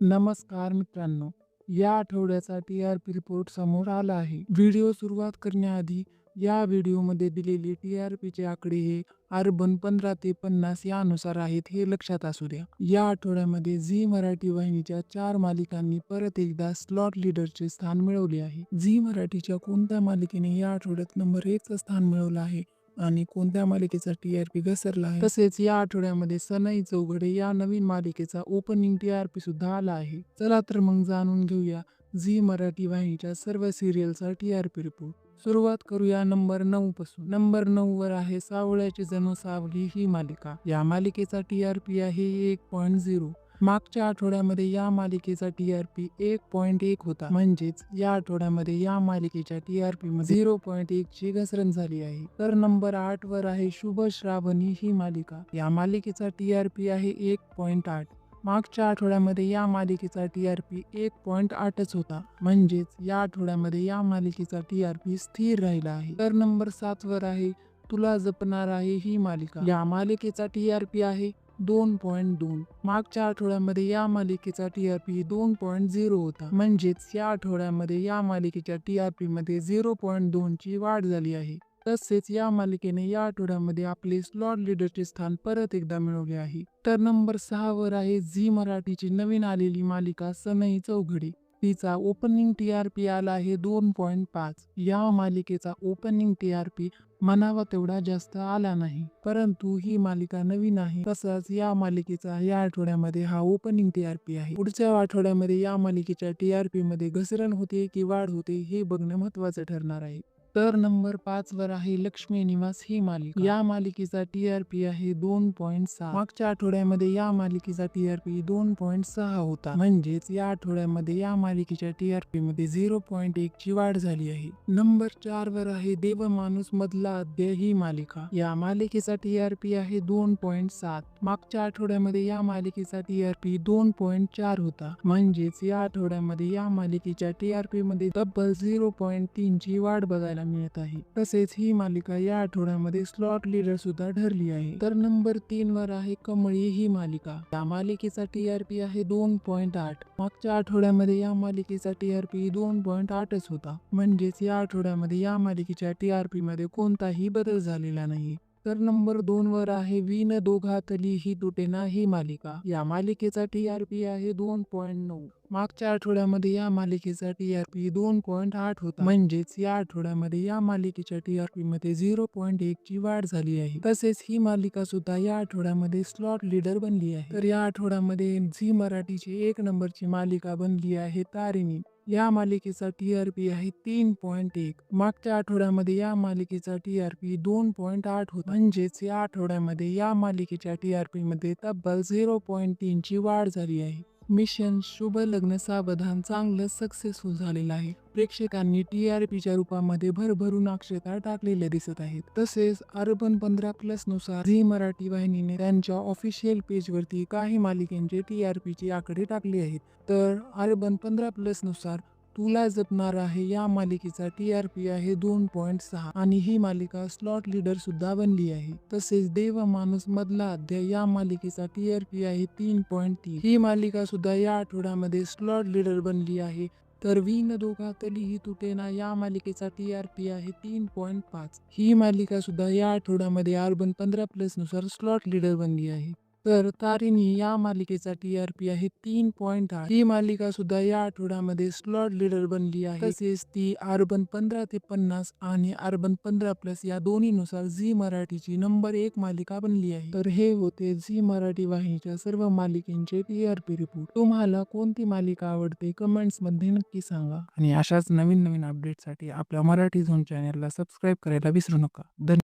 नमस्कार मित्रांनो, या आठवड्याचा टी-आर-पी रिपोर्ट समोर आला आहे. व्हिडिओ सुरुवात करण्याआधी या व्हिडिओमध्ये दिलेले टी-आर-पीचे आकडे हे अर्बन 15 ते 50 यानुसार आहेत हे लक्षात असू द्या. या आठवड्यामध्ये झी मराठी वाहिनीच्या 4 मालिकांनी परत एकदा स्लॉट लीडरचे स्थान मिळवले आहे. झी मराठीच्या कोणत्या मालिकेने या आठवड्यात नंबर 1 चं स्थान मिळवलं आहे आणि कोणत्या मालिकेचा टी-आर-पी घसरला आहे. तसेच या आठवड्यामध्ये सनई चौघडे या नवीन मालिकेचा ओपनिंग टी-आर-पी सुद्धा आला आहे. चला तर मग जाणून घेऊया झी मराठी वाहिनीच्या सर्व सिरियलचा टी-आर-पी रिपोर्ट. सुरुवात करूया नंबर 9 पासून. नंबर 9 वर आहे सावळ्याची जणू सावली ही मालिका. या मालिकेचा टी-आर-पी आहे 1.0. मागच्या आठवड्यामध्ये या मालिकेचा टी-आर-पी 1.1 होता, म्हणजेच या आठवड्यामध्ये या मालिकेच्या टी-आर-पी मध्ये 0.1 ची घसरण झाली आहे. तर नंबर 8 वर आहे शुभ श्रावणी ही मालिका. या मालिकेचा टी-आर-पी आहे 1.8. मागच्या आठवड्यामध्ये या मालिकेचा टी-आर-पी 1.8च होता, म्हणजेच या आठवड्यामध्ये या मालिकेचा टी-आर-पी स्थिर राहिला आहे. तर नंबर 7 वर आहे तुला जपणार आहे ही मालिका. या मालिकेचा टी-आर-पी आहे 2.2. मागच्या आठवड्यामध्ये या मालिकेचा टी-आर-पी 2.0 होता, म्हणजेच या आठवड्यामध्ये या मालिकेच्या टी-आर-पी मध्ये 0.2 ची वाढ झाली आहे. तसेच या मालिकेने या आठवड्यामध्ये आपले स्लॉट लीडरचे स्थान परत एकदा मिळवले आहे. तर नंबर 6 वर आहे झी मराठीची नवीन आलेली मालिका सनई चौघडे. तिचा ओपनिंग टी-आर-पी आला आहे 2.5. या मालिकेचा ओपनिंग टी-आर-पी म्हणावा तेवढा जास्त आला नाही, परंतु ही मालिका नवीन आहे. तसाच या मालिकेचा या आठवड्यामध्ये हा ओपनिंग टी-आर-पी आहे. पुढच्या आठवड्यामध्ये या मालिकेच्या टी-आर-पी मध्ये घसरण होते की वाढ होते हे बघणं महत्वाचं ठरणार आहे. तर नंबर 5 वर आहे लक्ष्मी निवास ही मालिका. या मालिकेचा टी-आर-पी आहे 2.6. मागच्या आठवड्यामध्ये या मालिकेचा टी-आर-पी 2.6 होता, म्हणजेच या आठवड्यामध्ये या मालिकेच्या टी-आर-पी मध्ये 0.1 ची वाढ झाली आहे. नंबर 4 वर आहे देवमाणूस मधला अध्याय ही मालिका. या मालिकेचा टी-आर-पी आहे 2.7. मागच्या आठवड्यामध्ये या मालिकेचा टी-आर-पी 2.4 होता, म्हणजेच या आठवड्यामध्ये या मालिकेच्या टी-आर-पी मध्ये तब्बल 0.3 ची वाढ बघायला मिळत आहे. तसेच ही मालिका या आठवड्यामध्ये स्लॉट लीडर सुद्धा ठरली आहे. तर नंबर 3 वर आहे कमळी ही मालिका. या मालिकेचा टी-आर-पी आहे 2.8. मागच्या आठवड्यामध्ये या मालिकेचा टी-आर-पी 2.8च होता, म्हणजेच या आठवड्यामध्ये या मालिकेच्या टी-आर-पी मध्ये कोणताही बदल झालेला नाही. तर नंबर 2 वर आहे विण दोघातली ही तुटेना ही मालिका. या मालिकेचा टी-आर-पी आहे 2.9. मागच्या आठवड्यामध्ये या मालिकेचा टी-आर-पी 2.8 होता, म्हणजेच या आठवड्यामध्ये या मालिकेच्या टी-आर-पी मध्ये 0.1 ची वाढ झाली आहे. तसेच ही मालिका सुद्धा या आठवड्यामध्ये स्लॉट लीडर बनली आहे. तर या आठवड्यामध्ये झी मराठीची 1 नंबरची मालिका बनली आहे तारिणी. या मालिकेचा टी-आर-पी आहे 3.1. मागच्या आठवड्यामध्ये या मालिकेचा टी-आर-पी 2.8 होता, म्हणजेच या आठवड्यामध्ये या मालिकेच्या टी-आर-पी मध्ये तब्बल 0.3 ची वाढ झाली आहे. मिशन शुभ लग्न सावधान चांगलं सक्सेसफुल झालेलं आहे. प्रेक्षकांनी टी-आर-पीच्या रूपामध्ये भरभरून अक्षता टाकलेल्या दिसत आहेत. तसेच अर्बन 15+ नुसार झी मराठी वाहिनीने त्यांच्या ऑफिशियल पेजवरती काही मालिकांचे टी-आर-पीचे आकडे टाकले आहेत. तर अर्बन 15+ नुसार तुला जपणार आहे या मालिकेचा टी-आर-पी आहे 2.6 आणि ही मालिका स्लॉट लीडर सुद्धा बनली आहे. तसेच देवमाणूस मधला अध्याय या मालिकेचा टी-आर-पी आहे 3.3. ही मालिका सुद्धा या आठवड्यामध्ये स्लॉट लीडर बनली आहे. तर विण दोघातली ही तुटेना या मालिकेचा टी-आर-पी आहे 3.5. ही मालिका सुद्धा या आठवड्यामध्ये अर्बन 15+ नुसार स्लॉट लीडर बनली आहे. तर तारिणी या मालिकेचा टी-आर-पी आहे 3.8. ही मालिका सुद्धा या आठवड्यामध्ये स्लॉट लीडर बनली आहे. तसेच ती अर्बन 15 ते 50 आणि अर्बन 15+ या दोन्हीनुसार झी मराठीची नंबर 1 मालिका बनली आहे. तर हे होते झी मराठी वाहिनीच्या सर्व मालिकेंचे टी-आर-पी रिपोर्ट. तुम्हाला कोणती मालिका आवडते कमेंट्स मध्ये नक्की सांगा आणि अशाच नवीन अपडेटसाठी आपल्या मराठी झोन चॅनलला सबस्क्राईब करायला विसरू नका. धन्यवाद.